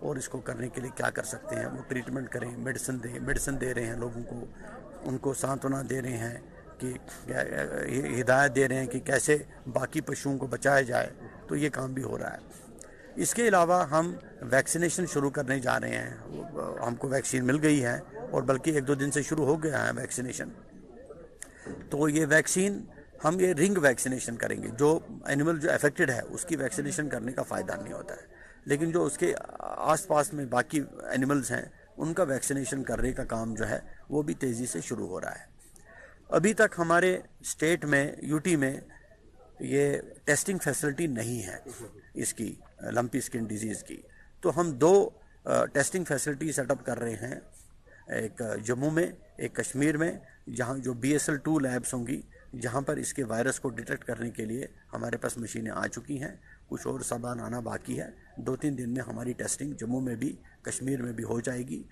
اور اس کو کرنے کے لیے کیا کر سکتے ہیں. وہ ٹریٹمنٹ کریں, میڈیسن دے رہے ہیں لوگوں کو, ان کو سانتونا دے رہے ہیں, کہ ہدایت دے رہے ہیں کہ کیسے باقی پشوؤں کو بچایا جائے. تو یہ کام بھی ہو رہا ہے. اس کے علاوہ ہم ویکسینیشن شروع کرنے جا رہے ہیں. ہم کو ویکسین مل گئی ہے اور بلکہ 1-2 دن سے شروع ہو گیا ہے ویکسینیشن. تو یہ ویکسین ہم یہ رنگ ویکسینیشن کریں گے. جو اینیمل جو افیکٹڈ ہے اس کی ویکسینیشن کرنے کا فائدہ نہیں ہوتا ہے, لیکن جو اس کے آس پاس میں باقی اینیملز ہیں ان کا ویکسینیشن کرنے کا کام جو ہے وہ بھی تیزی سے شروع ہو رہا ہے. ابھی تک ہمارے اسٹیٹ میں, یو ٹی میں, یہ ٹیسٹنگ فیسلٹی نہیں ہے اس کی, لمپی اسکن ڈیزیز کی. تو ہم 2 ٹیسٹنگ فیسلٹی سیٹ اپ کر رہے ہیں, ایک جموں میں, ایک کشمیر میں, جہاں جو BSL-2 لیبس ہوں گی, جہاں پر اس کے وائرس کو ڈیٹیکٹ کرنے کے لیے ہمارے پاس مشینیں آ چکی ہیں. کچھ اور سامان آنا باقی ہے. 2-3 دن میں ہماری ٹیسٹنگ جموں میں بھی, کشمیر میں بھی ہو جائے گی.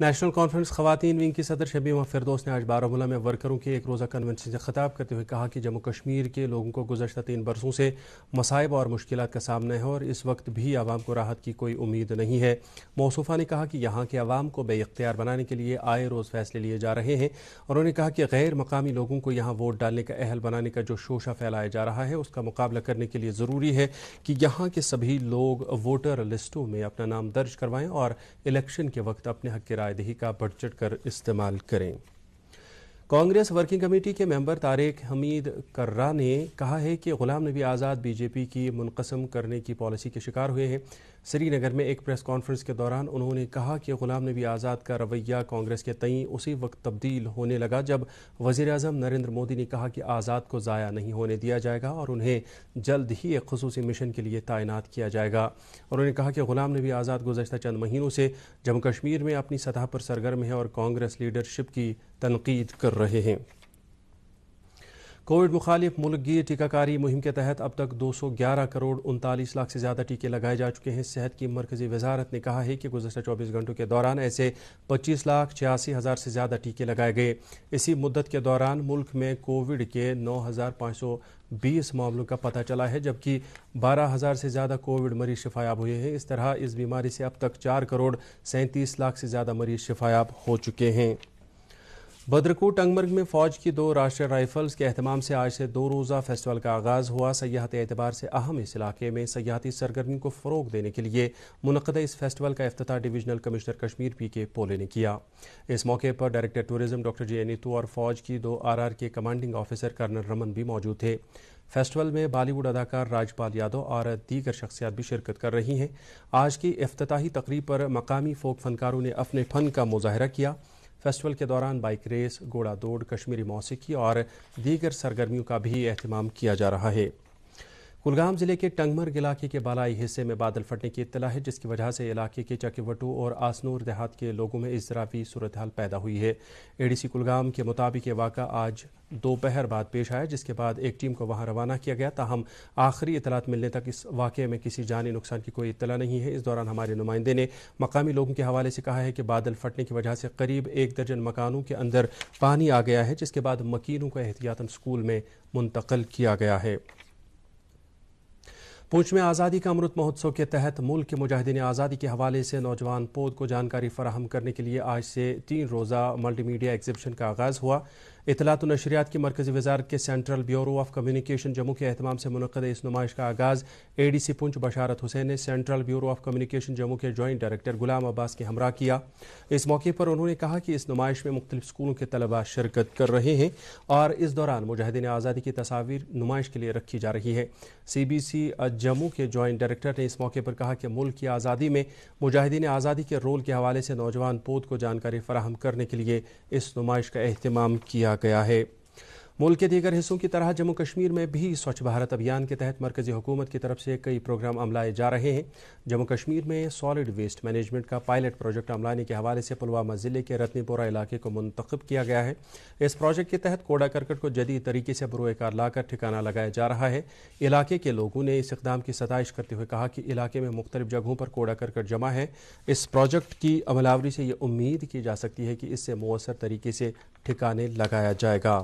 نیشنل کانفرنس خواتین ونگ کی صدر شبیمہ فردوس نے آج بارہمولہ میں ورکروں کے ایک روزہ کنونشن سے خطاب کرتے ہوئے کہا کہ جموں کشمیر کے لوگوں کو گزشتہ 3 برسوں سے مصائب اور مشکلات کا سامنا ہے اور اس وقت بھی عوام کو راحت کی کوئی امید نہیں ہے. موصوفہ نے کہا کہ یہاں کے عوام کو بے اختیار بنانے کے لیے آئے روز فیصلے لیے جا رہے ہیں. انہوں نے کہا کہ غیر مقامی لوگوں کو یہاں ووٹ ڈالنے کا اہل بنانے کا جو شوشہ پھیلایا جا رہا ہے اس کا مقابلہ کرنے کے لیے ضروری ہے کہ یہاں کے سبھی لوگ ووٹر لسٹوں میں اپنا نام درج کروائیں اور الیکشن کے وقت اپنے حق کی رائے دہی کا بڑھ چڑھ کر استعمال کریں. کانگریس ورکنگ کمیٹی کے ممبر طارق حمید کرا نے کہا ہے کہ غلام نبی آزاد بی جے پی کی منقسم کرنے کی پالیسی کے شکار ہوئے ہیں. سری نگر میں ایک پریس کانفرنس کے دوران انہوں نے کہا کہ غلام نبی آزاد کا رویہ کانگریس کے تئیں اسی وقت تبدیل ہونے لگا جب وزیر اعظم نریندر مودی نے کہا کہ آزاد کو ضائع نہیں ہونے دیا جائے گا اور انہیں جلد ہی ایک خصوصی مشن کے لیے تعینات کیا جائے گا. انہوں نے کہا کہ غلام نبی آزاد گزشتہ چند مہینوں سے جموں کشمیر میں اپنی سطح پر سرگرم ہیں اور کانگریس لیڈرشپ کی تنقید کر رہے ہیں. کووڈ مخالف ملک گیر ٹیکہ کاری مہم کے تحت اب تک 211 کروڑ 39 لاکھ سے زیادہ ٹیکے لگائے جا چکے ہیں. صحت کی مرکزی وزارت نے کہا ہے کہ گزشتہ 24 گھنٹوں کے دوران ایسے 25,86,000 سے زیادہ ٹیکے لگائے گئے. اسی مدت کے دوران ملک میں کووڈ کے 9,520 معاملوں کا پتہ چلا ہے جبکہ 12,000 سے زیادہ کووڈ مریض شفایاب ہوئے ہیں. اس طرح اس بیماری سے اب تک 4 کروڑ 37 لاکھ سے زیادہ مریض شفایاب ہو چکے ہیں. بدرکوٹ ٹنگمرگ میں فوج کی 2 راشٹریہ رائفلز کے اہتمام سے آج سے 2 روزہ فیسٹیول کا آغاز ہوا. سیاحتی اعتبار سے اہم اس علاقے میں سیاحتی سرگرمی کو فروغ دینے کے لیے منعقدہ اس فیسٹیول کا افتتاح ڈویژنل کمشنر کشمیر PK پولے نے کیا. اس موقع پر director tourism doctor J Neetu اور فوج کی 2 RR کے کمانڈنگ آفیسر کرنل رمن بھی موجود تھے. فیسٹیول میں بالی ووڈ اداکار راجپال یادو اور دیگر شخصیات بھی شرکت کر رہی ہیں. آج کی افتتاحی تقریب پر مقامی فوک فنکاروں نے اپنے فن کا مظاہرہ کیا. فیسٹیول کے دوران بائک ریس, گھوڑا دوڑ, کشمیری موسیقی اور دیگر سرگرمیوں کا بھی اہتمام کیا جا رہا ہے. کلگام ضلع کے ٹنگمرگ علاقے کے بالائی حصے میں بادل پھٹنے کی اطلاع ہے جس کی وجہ سے علاقے کے چکیوٹو اور آسنور دیہات کے لوگوں میں اضطرابی صورتحال پیدا ہوئی ہے. ADC کلگام کے مطابق یہ واقعہ آج دوپہر بعد پیش آیا جس کے بعد ایک ٹیم کو وہاں روانہ کیا گیا. تاہم آخری اطلاعات ملنے تک اس واقعے میں کسی جانی نقصان کی کوئی اطلاع نہیں ہے. اس دوران ہمارے نمائندے نے مقامی لوگوں کے حوالے سے کہا ہے کہ بادل پھٹنے کی وجہ سے قریب 1 درجن مکانوں کے اندر پانی آ گیا ہے جس کے بعد مکینوں کو احتیاطاً سکول میں منتقل کیا گیا ہے. پونچھ میں آزادی کا امرت مہوتسو کے تحت ملک کے مجاہدین آزادی کے حوالے سے نوجوان پود کو جانکاری فراہم کرنے کے لیے آج سے 3 روزہ ملٹی میڈیا ایگزیبیشن کا آغاز ہوا. اطلاعات و نشریات کی مرکزی وزارت کے central bureau of communication Jammu کے اہتمام سے منعقدہ اس نمائش کا آغاز ADC پونچھ بشارت حسین نے central bureau of communication Jammu کے جوائنٹ ڈائریکٹر غلام عباس کے ہمراہ کیا. اس موقع پر انہوں نے کہا کہ اس نمائش میں مختلف اسکولوں کے طلباء شرکت کر رہے ہیں اور اس دوران مجاہدین آزادی کی تصاویر نمائش کے لیے رکھی جا رہی ہے. CBC جموں کے جوائنٹ ڈائریکٹر نے اس موقع پر کہا کہ ملک کی آزادی میں مجاہدین آزادی کے رول کے حوالے سے نوجوان پود کو جانکاری فراہم کرنے کے لیے اس نمائش کا اہتمام کیا گیا ہے. ملک کے دیگر حصوں کی طرح جموں کشمیر میں بھی سوچھ بھارت ابھیان کے تحت مرکزی حکومت کی طرف سے کئی پروگرام عملائے جا رہے ہیں. جموں کشمیر میں سالڈ ویسٹ مینجمنٹ کا پائلٹ پروجیکٹ عملانے کے حوالے سے پلوامہ ضلع کے رتنی پورہ علاقے کو منتخب کیا گیا ہے. اس پروجیکٹ کے تحت کوڑا کرکٹ کو جدید طریقے سے بروئے کار لا کر ٹھکانہ لگایا جا رہا ہے. علاقے کے لوگوں نے اس اقدام کی ستائش کرتے ہوئے کہا کہ علاقے میں مختلف جگہوں پر کوڑا کرکٹ جمع ہے. اس پروجیکٹ کی عملاوری سے یہ امید کی جا سکتی ہے کہ اس سے مؤثر طریقے سے ٹھکانے لگایا جائے گا.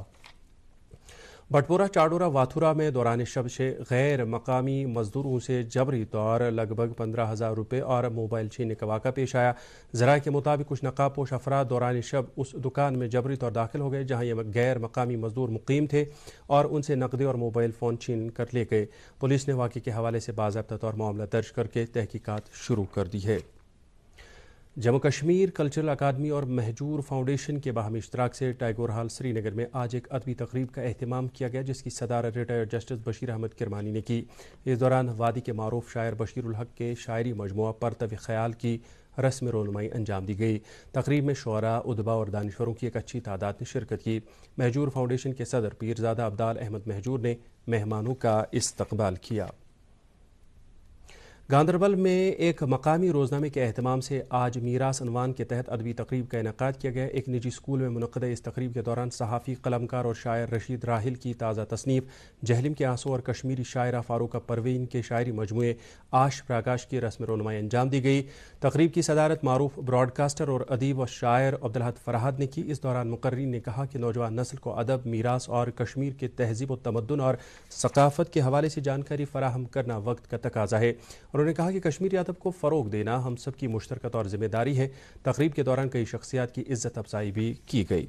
بٹپورہ چاڈورہ واتھورا میں دوران شب سے غیر مقامی مزدوروں سے جبری طور لگ بھگ 15,000 روپے اور موبائل چھیننے کا واقعہ پیش آیا۔ ذرائع کے مطابق کچھ نقاب پوش افراد دوران شب اس دکان میں جبری طور داخل ہو گئے جہاں یہ غیر مقامی مزدور مقیم تھے اور ان سے نقدی اور موبائل فون چھین کر لے گئے۔ پولیس نے واقعے کے حوالے سے باضابطہ طور معاملہ درج کر کے تحقیقات شروع کر دی ہے۔ جموں کشمیر کلچرل اکیڈمی اور مہجور فاؤنڈیشن کے باہمی اشتراک سے ٹیگور ہال سری نگر میں آج ایک ادبی تقریب کا اہتمام کیا گیا جس کی صدارت ریٹائرڈ جسٹس بشیر احمد کرمانی نے کی۔ اس دوران وادی کے معروف شاعر بشیر الحق کے شاعری مجموعہ پرتو خیال کی رسم رونمائی انجام دی گئی۔ تقریب میں شعراء، ادبا اور دانشوروں کی ایک اچھی تعداد نے شرکت کی۔ مہجور فاؤنڈیشن کے صدر پیرزادہ عبدال احمد مہجور نے مہمانوں کا استقبال کیا۔ گاندربل میں ایک مقامی روزنامے کے اہتمام سے آج میراث عنوان کے تحت ادبی تقریب کا انعقاد کیا گیا۔ ایک نجی اسکول میں منعقدہ اس تقریب کے دوران صحافی، قلمکار اور شاعر رشید راحل کی تازہ تصنیف جہلم کے آنسو اور کشمیری شاعرہ فاروقہ پروین کے شاعری مجموعے آش پراکاش کی رسم رونمائی انجام دی گئی۔ تقریب کی صدارت معروف براڈ کاسٹر اور ادیب و شاعر عبدالحد فرحات نے کی۔ اس دوران مقررین نے کہا کہ نوجوان نسل کو ادب، میراث اور کشمیر کے تہذیب و تمدن اور ثقافت کے حوالے سے جانکاری فراہم کرنا وقت کا تقاضا ہے۔ انہوں نے کہا کہ کشمیری ادب کو فروغ دینا ہم سب کی مشترکہ طور ذمہ داری ہے۔ تقریب کے دوران کئی شخصیات کی عزت افزائی بھی کی گئی۔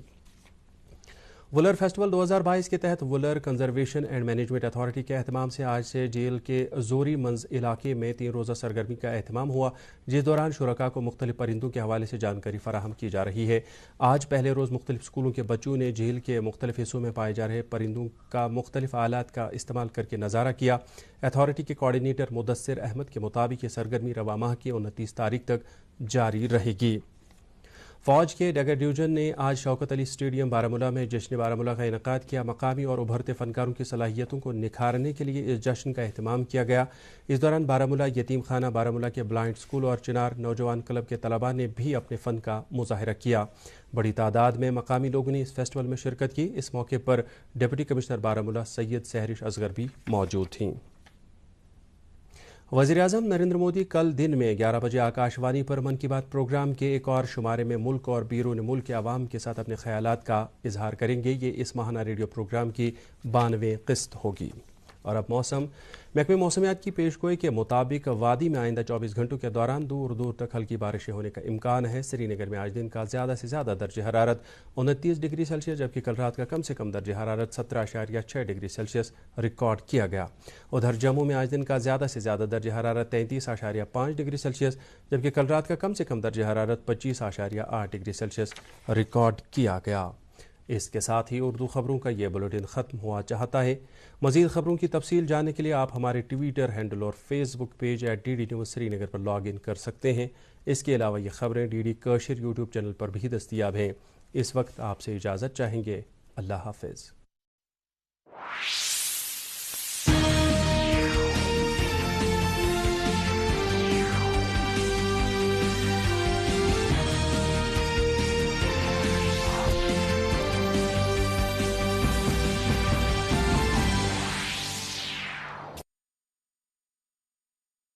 ولر فیسٹیول 2022 کے تحت ولر کنزرویشن اینڈ مینجمنٹ اتھارٹی کے اہتمام سے آج سے جیل کے زوری منز علاقے میں 3 روزہ سرگرمی کا اہتمام ہوا جس دوران شرکاء کو مختلف پرندوں کے حوالے سے جانکاری فراہم کی جا رہی ہے۔ آج پہلے روز مختلف اسکولوں کے بچوں نے جیل کے مختلف حصوں میں پائے جا رہے پرندوں کا مختلف آلات کا استعمال کر کے نظارہ کیا۔ اتھارٹی کے کوارڈینیٹر مدثر احمد کے مطابق یہ سرگرمی رواں ماہ کی 29 تاریخ تک جاری رہے گی۔ فوج کے ڈگر ڈویژن نے آج شوکت علی اسٹیڈیم بارہمولہ میں جشن بارہمولہ کا انعقاد کیا۔ مقامی اور ابھرتے فنکاروں کی صلاحیتوں کو نکھارنے کے لیے اس جشن کا اہتمام کیا گیا۔ اس دوران بارہمولہ یتیم خانہ بارہمولہ کے بلائنڈ اسکول اور چنار نوجوان کلب کے طلباء نے بھی اپنے فن کا مظاہرہ کیا۔ بڑی تعداد میں مقامی لوگوں نے اس فیسٹیول میں شرکت کی۔ اس موقع پر ڈپٹی کمشنر بارہمولہ سید سہرش اصغر بھی موجود تھیں۔ وزیراعظم نریندر مودی کل دن میں 11 بجے آکاش وانی پر من کی بات پروگرام کے ایک اور شمارے میں ملک اور بیرون ملک کے عوام کے ساتھ اپنے خیالات کا اظہار کریں گے۔ یہ اس ماہانہ ریڈیو پروگرام کی 92ویں قسط ہوگی۔ اور اب موسم۔ محکمہ موسمیات کی پیشگوئی کے مطابق وادی میں آئندہ 24 گھنٹوں کے دوران دور دور تک ہلکی بارشیں ہونے کا امکان ہے۔ سری نگر میں آج دن کا زیادہ سے زیادہ درجہ حرارت 29 ڈگری سیلسیس جبکہ کل رات کا کم سے کم درجہ حرارت 17.6 ڈگری سیلسیس ریکارڈ کیا گیا۔ ادھر جموں میں آج دن کا زیادہ سے زیادہ درجہ حرارت 33.5 ڈگری سیلسیس جبکہ کل رات کا کم سے کم درجہ حرارت 25.8 ڈگری سیلسیس ریکارڈ کیا گیا۔ اس کے ساتھ ہی اردو خبروں کا یہ بلیٹن ختم ہوا چاہتا ہے۔ مزید خبروں کی تفصیل جاننے کے لیے آپ ہمارے ٹویٹر ہینڈل اور Facebook page @DD News Srinagar پر لاگ ان کر سکتے ہیں۔ اس کے علاوہ یہ خبریں DD کشر یوٹیوب چینل پر بھی دستیاب ہیں۔ اس وقت آپ سے اجازت چاہیں گے۔ اللہ حافظ۔